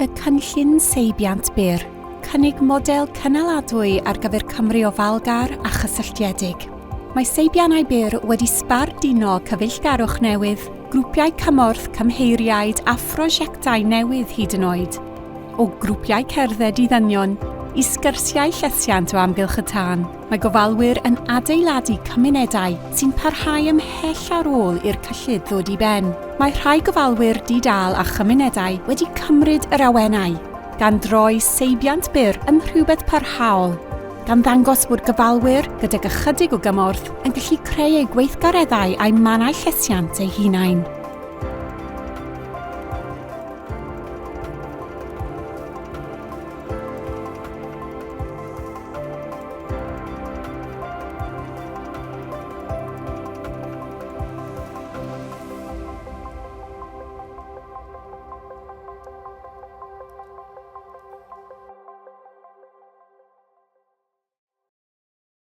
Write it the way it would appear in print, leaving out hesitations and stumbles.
y cynllun seibiant byr, cynnig model gynaliadwy ar gyfer Cymru ofalgar a chysylltiedig. Mae seibiannau byr wedi sbarduno cyfeillgarwch newydd, grwpiau cymorth, cymheiriaid a phrosiectau newydd hyd yn oed. O grwpiau cerdded i ddynion i sgyrsiau llesiant o amgylch y tân. Mae gofalwyr yn adeiladu cymunedau sy'n parhau ymhell ar ôl i'r cyllid ddod i ben. Mae rhai gofalwyr di-dal a chymunedau wedi cymryd yr awennau, gan droi seibiant byr yn rhywbeth parhaol, gan ddangos bod gofalwyr gydag ychydig o gymorth yn gallu creu eu gweithgareddau a'i mannau llesiant eu hunain.